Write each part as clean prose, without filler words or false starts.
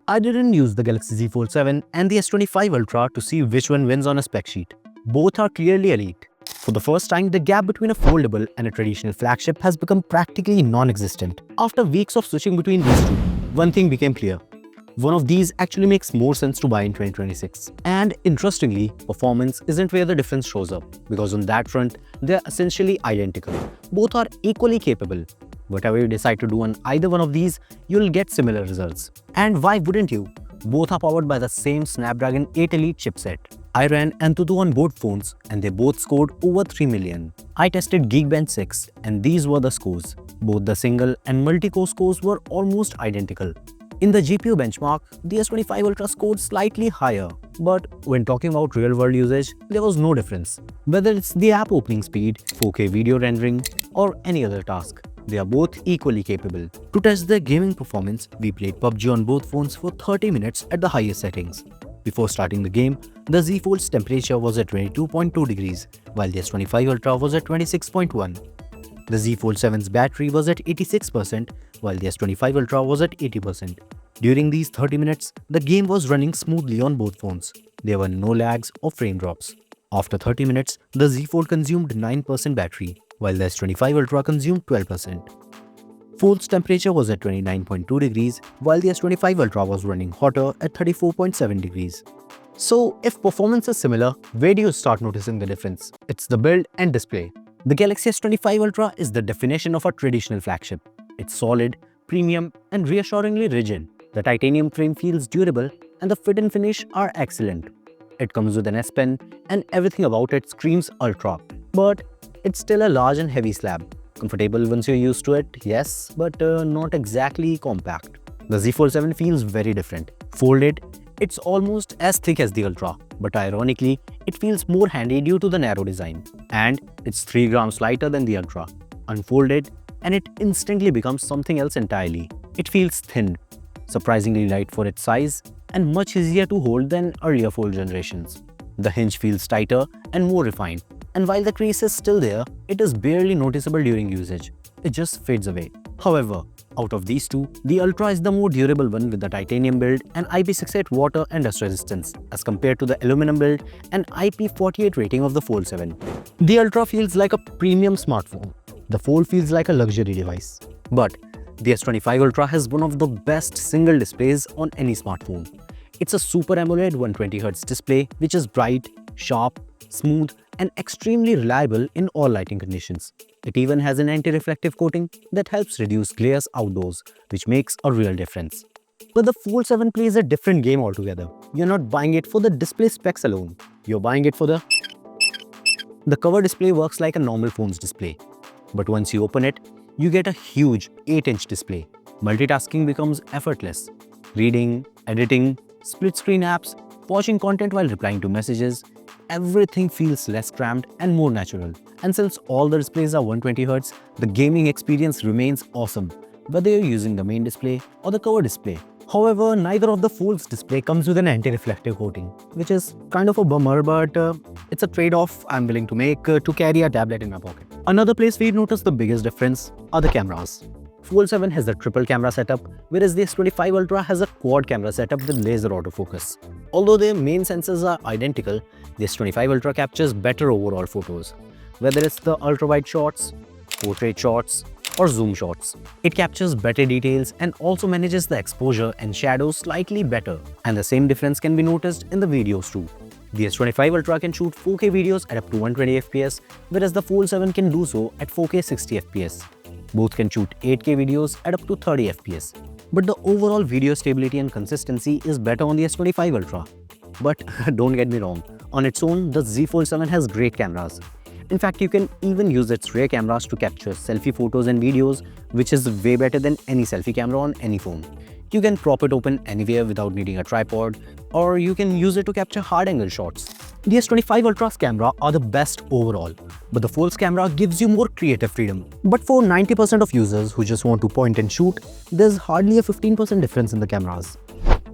I didn't use the Galaxy Z Fold 7 and the S25 Ultra to see which one wins on a spec sheet. Both are clearly elite. For the first time, the gap between a foldable and a traditional flagship has become practically non-existent. After weeks of switching between these two, one thing became clear. One of these actually makes more sense to buy in 2026. And interestingly, performance isn't where the difference shows up, because on that front, they're essentially identical. Both are equally capable. Whatever you decide to do on either one of these, you'll get similar results. And why wouldn't you? Both are powered by the same Snapdragon 8 Elite chipset. I ran Antutu on both phones and they both scored over 3 million. I tested Geekbench 6 and these were the scores. Both the single and multi-core scores were almost identical. In the GPU benchmark, the S25 Ultra scored slightly higher, but when talking about real-world usage, there was no difference. Whether it's the app opening speed, 4K video rendering, or any other task, they are both equally capable. To test their gaming performance, we played PUBG on both phones for 30 minutes at the highest settings. Before starting the game, the Z Fold's temperature was at 22.2 degrees, while the S25 Ultra was at 26.1. The Z Fold 7's battery was at 86%, while the S25 Ultra was at 80%. During these 30 minutes, the game was running smoothly on both phones. There were no lags or frame drops. After 30 minutes, the Z Fold consumed 9% battery, while the S25 Ultra consumed 12%. Fold's temperature was at 29.2 degrees, while the S25 Ultra was running hotter at 34.7 degrees. So, if performance is similar, where do you start noticing the difference? It's the build and display. The Galaxy S25 Ultra is the definition of a traditional flagship. It's solid, premium, and reassuringly rigid. The titanium frame feels durable, and the fit and finish are excellent. It comes with an S Pen, and everything about it screams Ultra. But it's still a large and heavy slab. Comfortable once you're used to it, yes, but not exactly compact. The Z Fold 7 feels very different. Folded, it's almost as thick as the Ultra, but ironically, it feels more handy due to the narrow design. And it's 3 grams lighter than the Ultra. Unfolded, and it instantly becomes something else entirely. It feels thin, surprisingly light for its size, and much easier to hold than earlier Fold generations. The hinge feels tighter and more refined, and while the crease is still there, it is barely noticeable during usage. It just fades away. However, out of these two, the Ultra is the more durable one with the titanium build and IP68 water and dust resistance as compared to the aluminum build and IP48 rating of the Fold 7. The Ultra feels like a premium smartphone. The Fold feels like a luxury device. But the S25 Ultra has one of the best single displays on any smartphone. It's a Super AMOLED 120Hz display which is bright, sharp, smooth, and extremely reliable in all lighting conditions. It even has an anti-reflective coating that helps reduce glares outdoors, which makes a real difference. But the Fold 7 plays a different game altogether. You're not buying it for the display specs alone. You're buying it for the cover display works like a normal phone's display. But once you open it, you get a huge 8-inch display. Multitasking becomes effortless. Reading, editing, split-screen apps, watching content while replying to messages, everything feels less cramped and more natural. And since all the displays are 120Hz, the gaming experience remains awesome, whether you're using the main display or the cover display. However, neither of the Fold's display comes with an anti-reflective coating, which is kind of a bummer, but it's a trade-off I'm willing to make to carry a tablet in my pocket. Another place we notice the biggest difference are the cameras. Fold 7 has the triple camera setup, whereas the S25 Ultra has a quad camera setup with laser autofocus. Although their main sensors are identical, the S25 Ultra captures better overall photos. Whether it's the ultra-wide shots, portrait shots, or zoom shots, it captures better details and also manages the exposure and shadows slightly better. And the same difference can be noticed in the videos too. The S25 Ultra can shoot 4K videos at up to 120fps, whereas the Fold 7 can do so at 4K 60fps. Both can shoot 8K videos at up to 30fps. But the overall video stability and consistency is better on the S25 Ultra. But don't get me wrong, on its own, the Z Fold 7 has great cameras. In fact, you can even use its rear cameras to capture selfie photos and videos, which is way better than any selfie camera on any phone. You can prop it open anywhere without needing a tripod, or you can use it to capture hard-angle shots. The S25 Ultra's camera are the best overall, but the Fold's camera gives you more creative freedom. But for 90% of users who just want to point and shoot, there's hardly a 15% difference in the cameras.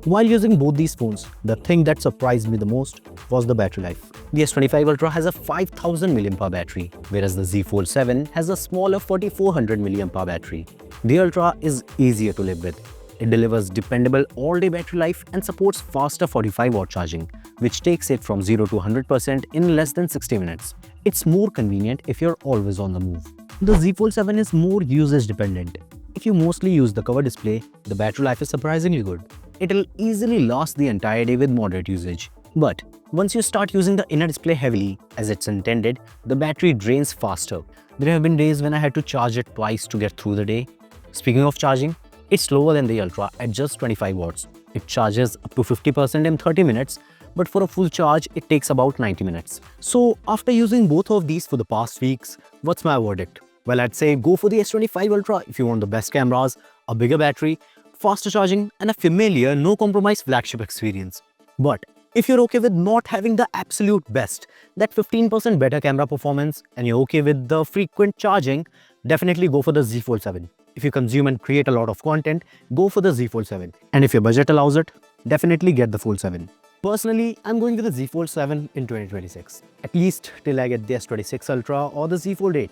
While using both these phones, the thing that surprised me the most was the battery life. The S25 Ultra has a 5000 mAh battery, whereas the Z Fold 7 has a smaller 4400 mAh battery. The Ultra is easier to live with. It delivers dependable all-day battery life and supports faster 45-watt charging, which takes it from 0 to 100% in less than 60 minutes. It's more convenient if you're always on the move. The Z Fold 7 is more usage dependent. If you mostly use the cover display, the battery life is surprisingly good. It'll easily last the entire day with moderate usage. But once you start using the inner display heavily, as it's intended, the battery drains faster. There have been days when I had to charge it twice to get through the day. Speaking of charging, it's slower than the Ultra at just 25 watts. It charges up to 50% in 30 minutes, but for a full charge, it takes about 90 minutes. So after using both of these for the past weeks, what's my verdict? Well, I'd say go for the S25 Ultra if you want the best cameras, a bigger battery, faster charging, and a familiar, no-compromise flagship experience. But if you're okay with not having the absolute best, that 15% better camera performance, and you're okay with the frequent charging, definitely go for the Z Fold 7. If you consume and create a lot of content, go for the Z Fold 7. And if your budget allows it, definitely get the Fold 7. Personally, I'm going with the Z Fold 7 in 2026, at least till I get the S26 Ultra or the Z Fold 8.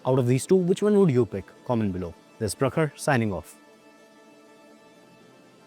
Out of these two, which one would you pick? Comment below. This is Prakhar signing off.